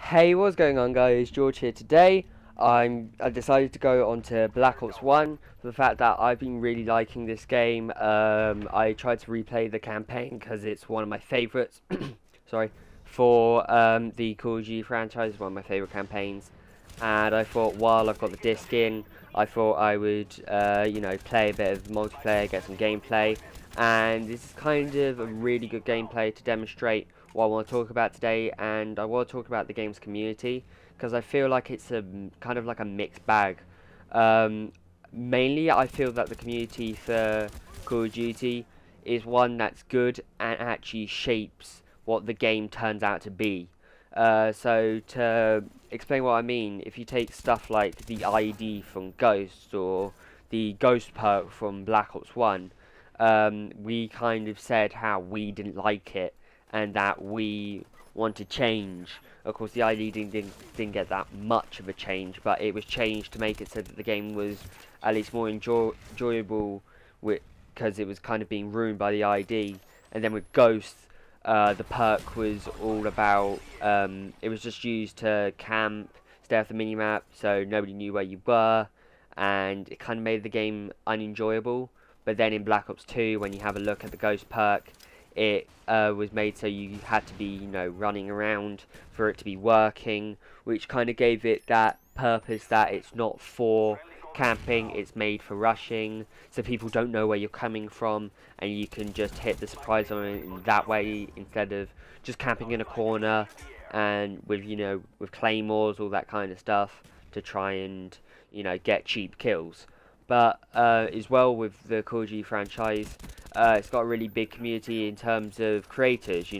Hey, what's going on, guys? George here. Today, I decided to go on to Black Ops 1 for the fact that I've been really liking this game. I tried to replay the campaign because it's one of my favorites. Sorry, for the Call of Duty franchise, one of my favorite campaigns. And I thought, while I've got the disc in, I thought I would, play a bit of multiplayer, get some gameplay. And this is kind of a really good gameplay to demonstrate what I want to talk about today, and I want to talk about the game's community because I feel like it's a kind of like a mixed bag. Mainly, I feel that the community for Call of Duty is one that's good and actually shapes what the game turns out to be. So to explain what I mean, if you take stuff like the ID from Ghost or the Ghost perk from Black Ops 1, we kind of said how we didn't like it and that we want to change. Of course, the ID didn't get that much of a change, but it was changed to make it so that the game was at least more enjoyable, because it was kind of being ruined by the ID. And then with Ghost, the perk was all about, it was just used to camp, stay off the minimap, so nobody knew where you were, and it kind of made the game unenjoyable. But then in Black Ops 2, when you have a look at the Ghost perk, it was made so you had to be, running around for it to be working, which kind of gave it that purpose that it's not for camping, it's made for rushing, so people don't know where you're coming from, and you can just hit the surprise on it in that way instead of just camping in a corner and with, with claymores, all that kind of stuff to try and, get cheap kills. But as well with the Call of Duty franchise, it's got a really big community in terms of creators.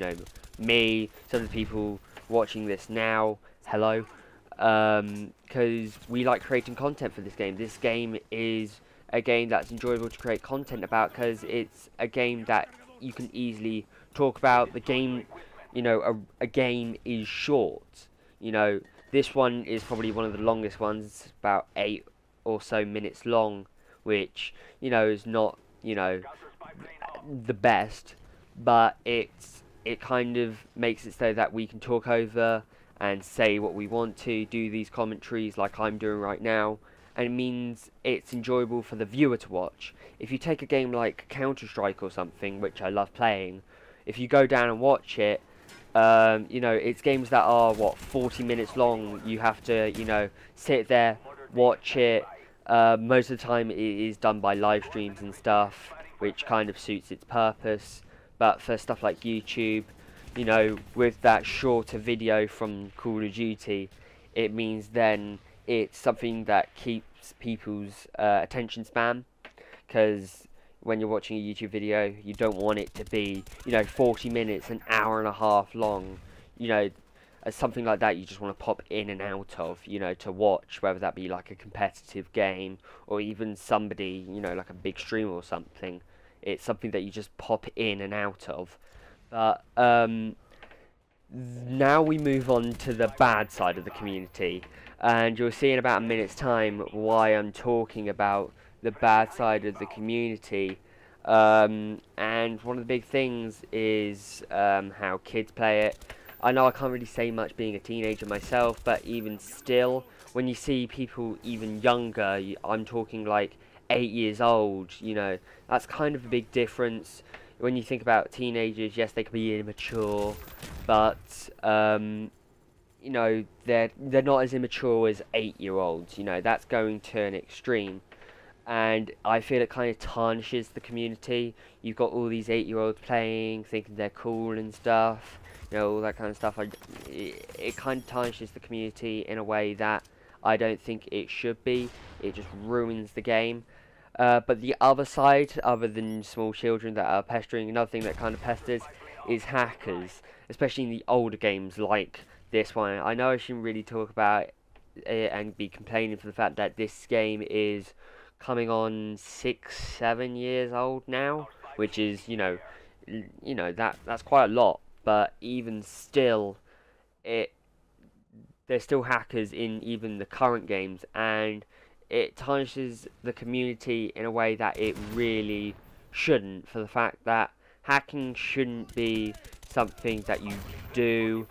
Me, some of the people watching this now, hello, because we like creating content for this game. This game is a game that's enjoyable to create content about because it's a game that you can easily talk about. The game, a game is short. This one is probably one of the longest ones, about 8 or so minutes long, which is not the best, but it kind of makes it so that we can talk over and say what we want to, do these commentaries like I'm doing right now, and it means it's enjoyable for the viewer to watch. If you take a game like Counter-Strike or something, which I love playing, if you go down and watch it, it's games that are 40 minutes long. You have to sit there, watch it. Most of the time it is done by live streams and stuff, which kind of suits its purpose. But for stuff like YouTube, with that shorter video from Call of Duty, it means then it's something that keeps people's attention span. Because when you're watching a YouTube video, you don't want it to be 40 minutes, an hour and a half long. Something like that you just want to pop in and out of, to watch, whether that be like a competitive game or even somebody, like a big streamer or something. It's something that you just pop in and out of. But now we move on to the bad side of the community, and you'll see in about a minute's time why I'm talking about the bad side of the community. And one of the big things is how kids play it. I know I can't really say much being a teenager myself, but even still, when you see people even younger, I'm talking like 8 years old, that's kind of a big difference. When you think about teenagers, yes, they can be immature, but, they're not as immature as 8-year-olds, that's going to an extreme. And I feel it kind of tarnishes the community. You've got all these 8-year-olds playing, thinking they're cool and stuff, all that kind of stuff. It kind of tarnishes the community in a way that I don't think it should be. It just ruins the game. But the other side, other than small children that are pestering, another thing that kind of pesters is hackers, especially in the older games like this one. I know I shouldn't really talk about it and be complaining for the fact that this game is coming on 6-7 years old now, which is that's quite a lot. But even still, there's still hackers in even the current games, and it tarnishes the community in a way that it really shouldn't, for the fact that hacking shouldn't be something that you do.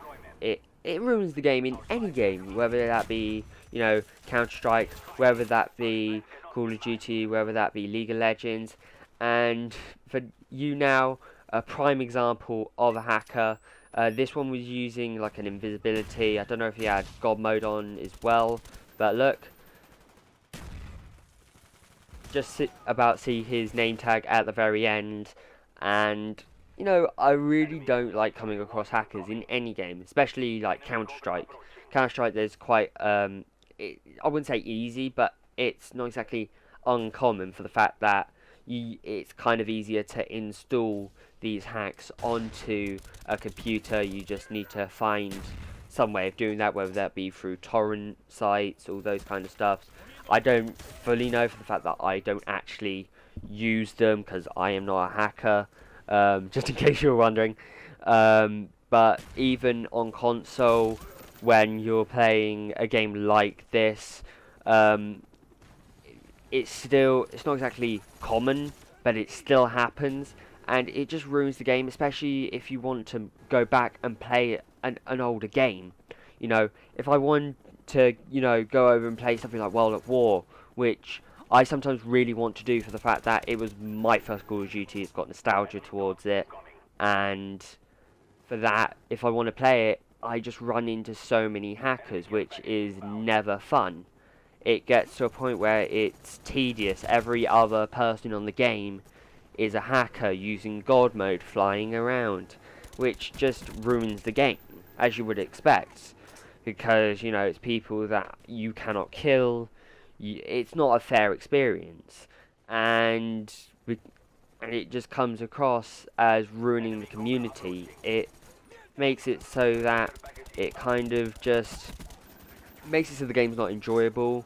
it ruins the game in any game, whether that be, you know, Counter-Strike, whether that be Call of Duty, whether that be League of Legends. And for you now, a prime example of a hacker. This one was using like an invisibility. I don't know if he had God mode on as well, but look, just see his name tag at the very end. And you know, I really don't like coming across hackers in any game, especially like Counter-Strike. Counter-Strike, there's quite I wouldn't say easy, but it's not exactly uncommon for the fact that it's kind of easier to install these hacks onto a computer. You just need to find some way of doing that, whether that be through torrent sites, all those kind of stuff. I don't fully know, for the fact that I don't actually use them because I am not a hacker, just in case you were wondering. But even on console, when you're playing a game like this, it's not exactly common, but it still happens, and it just ruins the game, especially if you want to go back and play an older game. You know, if I want to, you know, go over and play something like World at War, which I sometimes really want to do for the fact that it was my first Call of Duty, it's got nostalgia towards it, and for that, if I want to play it, I just run into so many hackers, which is never fun. It gets to a point where it's tedious. Every other person on the game is a hacker using God mode flying around, which just ruins the game, as you would expect, because, you know, it's people that you cannot kill. It's not a fair experience, and it just comes across as ruining the community. It makes it so that it kind of just makes it so the game's not enjoyable,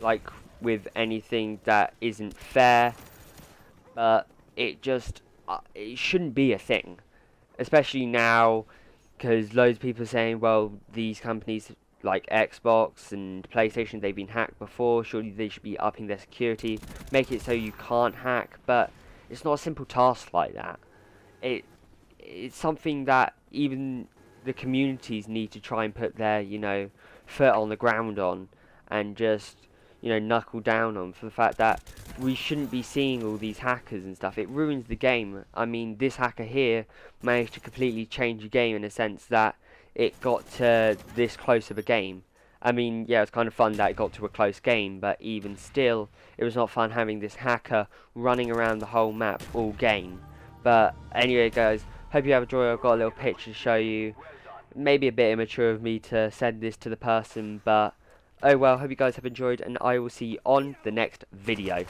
like with anything that isn't fair. But it just it shouldn't be a thing, especially now, because loads of people are saying, well, these companies like Xbox and PlayStation, they've been hacked before, surely they should be upping their security, make it so you can't hack. But it's not a simple task like that. It's something that even the communities need to try and put their, you know, foot on the ground on, and just, you know, knuckle down on, for the fact that we shouldn't be seeing all these hackers and stuff. It ruins the game. I mean, this hacker here managed to completely change the game in a sense that it got to this close of a game. I mean, yeah, it's kind of fun that it got to a close game, but even still, it was not fun having this hacker running around the whole map all game. But anyway, guys, hope you have enjoyed. I've got a little picture to show you. Maybe a bit immature of me to send this to the person, but oh well, hope you guys have enjoyed, and I will see you on the next video.